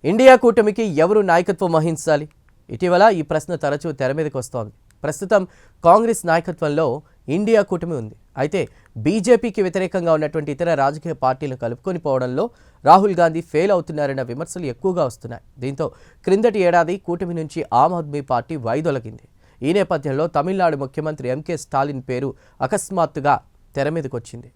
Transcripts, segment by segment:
India కూటమికి ఎవరు నాయకత్వం వహించాలి? ఇటీవల ఈ ప్రశ్న తరచూ తెర మీదకి వస్తోంది. ప్రస్తుతం కాంగ్రెస్ నాయకత్వంలో ఇండియా కూటమి ఉంది. అయితే బీజేపీకి వ్యతిరేకంగా ఉన్నటువంటి ఇతర రాజకీయ పార్టీలను కలుపుకొని పోవడంలో రాహుల్ గాంధీ ఫెయిల్ అవుతున్నారన్న విమర్శలు ఎక్కువగా వస్తున్నాయి. దీంతో క్రిందటి ఏడాది కూటమి నుంచి ఆమ్ ఆద్మీ పార్టీ వైదొలగింది. ఈ నేపథ్యంలో తమిళనాడు ముఖ్యమంత్రి ఎంకే స్టాలిన్ పేరు అకస్మాత్తుగా తెర మీదకి వచ్చింది.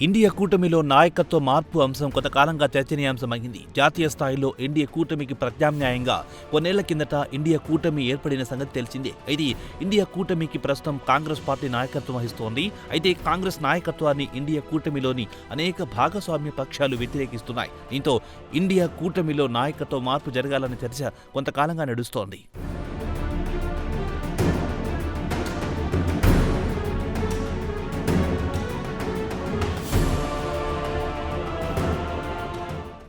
ఇండియా కూటమిలో నాయకత్వ మార్పు అంశం కొంతకాలంగా చర్చనీయాంశమైంది. జాతీయ స్థాయిలో ఇండియా కూటమికి ప్రత్యామ్నాయంగా కొన్నేళ్ల కిందట ఇండియా కూటమి ఏర్పడిన సంగతి తెలిసిందే. అయితే ఇండియా కూటమికి ప్రస్తుతం కాంగ్రెస్ పార్టీ నాయకత్వం వహిస్తోంది. అయితే కాంగ్రెస్ నాయకత్వాన్ని ఇండియా కూటమిలోని అనేక భాగస్వామ్య పక్షాలు వ్యతిరేకిస్తున్నాయి. దీంతో ఇండియా కూటమిలో నాయకత్వ మార్పు జరగాలన్న చర్చ కొంతకాలంగా నడుస్తోంది.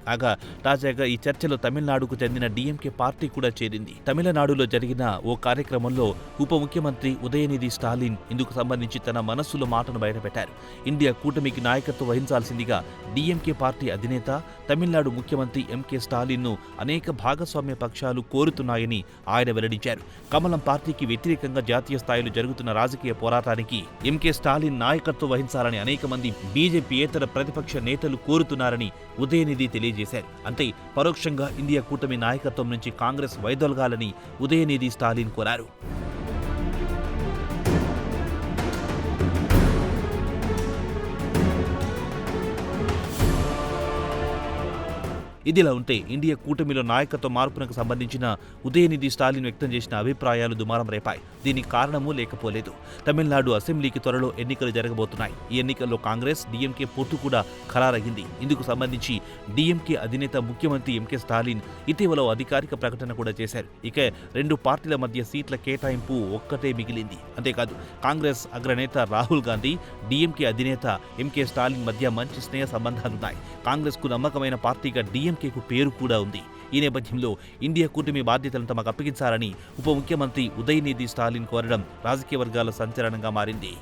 కాగా తాజాగా ఈ చర్చలో తమిళనాడుకు చెందిన డీఎంకే పార్టీ కూడా చేరింది. తమిళనాడులో జరిగిన ఓ కార్యక్రమంలో ఉప ముఖ్యమంత్రి ఉదయనిధి స్టాలిన్ ఇందుకు సంబంధించి తన మనస్సులో మాటను బయటపెట్టారు. ఇండియా కూటమికి నాయకత్వం వహించాల్సిందిగా డీఎంకే పార్టీ అధినేత తమిళనాడు ముఖ్యమంత్రి ఎంకే స్టాలిన్ను అనేక భాగస్వామ్య పక్షాలు కోరుతున్నాయని ఆయన వెల్లడించారు. కమలం పార్టీకి వ్యతిరేకంగా జాతీయ స్థాయిలో జరుగుతున్న రాజకీయ పోరాటానికి ఎంకే స్టాలిన్ నాయకత్వం వహించాలని అనేక మంది బీజేపీయేతర ప్రతిపక్ష నేతలు కోరుతున్నారని ఉదయనిధి తెలియజేశారు. అంతే పరోక్షంగా ఇండియా కూటమి నాయకత్వం నుంచి కాంగ్రెస్ వైదొలగాలని ఉదయనిధి స్టాలిన్ కోరారు. ఇదిలా ఉంటే ఇండియా కూటమిలో నాయకత్వ మార్పునకు సంబంధించిన ఉదయనిధి స్టాలిన్ వ్యక్తం చేసిన అభిప్రాయాలు దుమారం రేపాయి. దీనికి కారణమూ లేకపోలేదు. తమిళనాడు అసెంబ్లీకి త్వరలో ఎన్నికలు జరగబోతున్నాయి. ఈ ఎన్నికల్లో కాంగ్రెస్ డీఎంకే పొత్తు కూడా ఖరారయ్యింది. ఇందుకు సంబంధించి డీఎంకే అధినేత ముఖ్యమంత్రి ఎంకే స్టాలిన్ ఇటీవల అధికారిక ప్రకటన కూడా చేశారు. ఇక రెండు పార్టీల మధ్య సీట్ల కేటాయింపు ఒక్కటే మిగిలింది. అంతేకాదు కాంగ్రెస్ అగ్రనేత రాహుల్ గాంధీ డీఎంకే అధినేత ఎంకే స్టాలిన్ మధ్య మంచి స్నేహ సంబంధాలున్నాయి. కాంగ్రెస్ కు నమ్మకమైన పార్టీగా డీఎంకేకు పేరు కూడా ఉంది. ఈ నేపథ్యంలో ఇండియా కూటమి బాధ్యతలను తమకు అప్పగించాలని ఉప ముఖ్యమంత్రి ఉదయనిధి స్టాలిన్ కోరడం రాజకీయ వర్గాల సంచలనంగా మారింది.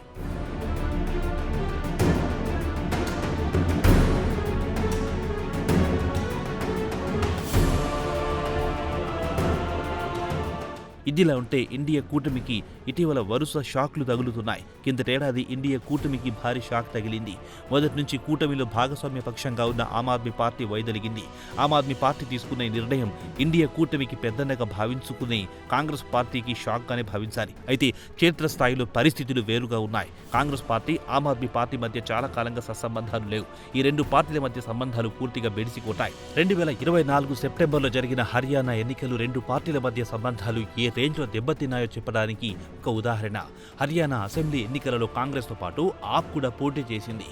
ఇదిలా ఉంటే ఇండియా కూటమికి ఇటీవల వరుస షాక్లు తగులుతున్నాయి. కిందటేడాది ఇండియా కూటమికి భారీ షాక్ తగిలింది. మొదటి నుంచి కూటమిలో భాగస్వామ్య పక్షంగా ఉన్న ఆమ్ ఆద్మీ పార్టీ వైదొలిగింది. ఆమ్ ఆద్మీ పార్టీ తీసుకున్న నిర్ణయం ఇండియా కూటమికి పెద్దన్నగా భావించుకునే కాంగ్రెస్ పార్టీకి షాక్గానే భావించాలి. అయితే క్షేత్రస్థాయిలో పరిస్థితులు వేరుగా ఉన్నాయి. కాంగ్రెస్ పార్టీ ఆమ్ ఆద్మీ పార్టీ మధ్య చాలా కాలంగా సత్సంబంధాలు లేవు. ఈ రెండు పార్టీల మధ్య సంబంధాలు పూర్తిగా బెడిసికొట్టాయి. 2024 సెప్టెంబర్లో జరిగిన హర్యానా ఎన్నికలు రెండు పార్టీల మధ్య సంబంధాలు ఏ రేంజ్లో దెబ్బతిన్నాయో చెప్పడానికి ఒక ఉదాహరణ. హర్యానా అసెంబ్లీ ఎన్నికలలో కాంగ్రెస్తో పాటు ఆప్ కూడా పోటీ చేసింది.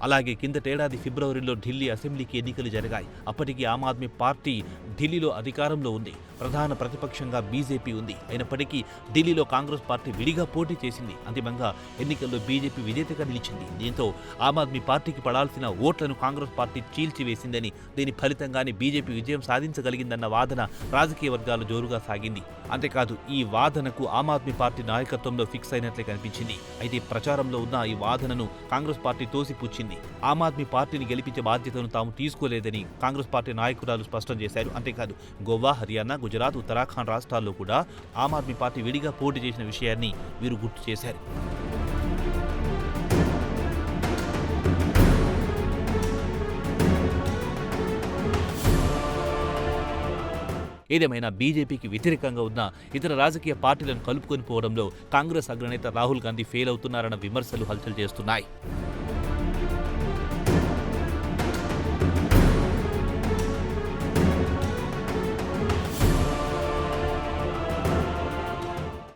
అలాగే కిందటేడాది ఫిబ్రవరిలో ఢిల్లీ అసెంబ్లీకి ఎన్నికలు జరిగాయి. అప్పటికి ఆమ్ ఆద్మీ పార్టీ ఢిల్లీలో అధికారంలో ఉంది. ప్రధాన ప్రతిపక్షంగా బీజేపీ ఉంది. అయినప్పటికీ ఢిల్లీలో కాంగ్రెస్ పార్టీ విడిగా పోటీ చేసింది. అంతిమంగా ఎన్నికల్లో బీజేపీ విజేతగా నిలిచింది. దీంతో ఆమ్ ఆద్మీ పార్టీకి పడాల్సిన ఓట్లను కాంగ్రెస్ పార్టీ చీల్చివేసిందని, దీని ఫలితంగానే బీజేపీ విజయం సాధించగలిగిందన్న వాదన రాజకీయ వర్గాలు జోరుగా సాగింది. అంతేకాదు ఈ వాదనకు ఆమ్ ఆద్మీ పార్టీ నాయకత్వంలో ఫిక్స్ అయినట్లే కనిపించింది. అయితే ప్రచారంలో ఉన్న ఈ వాదనను కాంగ్రెస్ పార్టీ తోసిపుచ్చింది. ఆమ్ ఆద్మీ పార్టీని గెలిపించే బాధ్యతను తాము తీసుకోలేదని కాంగ్రెస్ పార్టీ నాయకురాలు స్పష్టం చేశారు. అంతేకాదు గోవా, హర్యానా, గుజరాత్, ఉత్తరాఖండ్ రాష్ట్రాల్లో కూడా ఆమ్ ఆద్మీ పార్టీ విడిగా పోటీ చేసిన విషయాన్ని వీరు గుర్తు చేశారు. ఏదేమైనా బీజేపీకి వ్యతిరేకంగా ఉన్న ఇతర రాజకీయ పార్టీలను కలుపుకొని పోవడంలో కాంగ్రెస్ అగ్రనేత రాహుల్ గాంధీ ఫెయిల్ అవుతున్నారన్న విమర్శలు హల్చల్ చేస్తున్నాయి.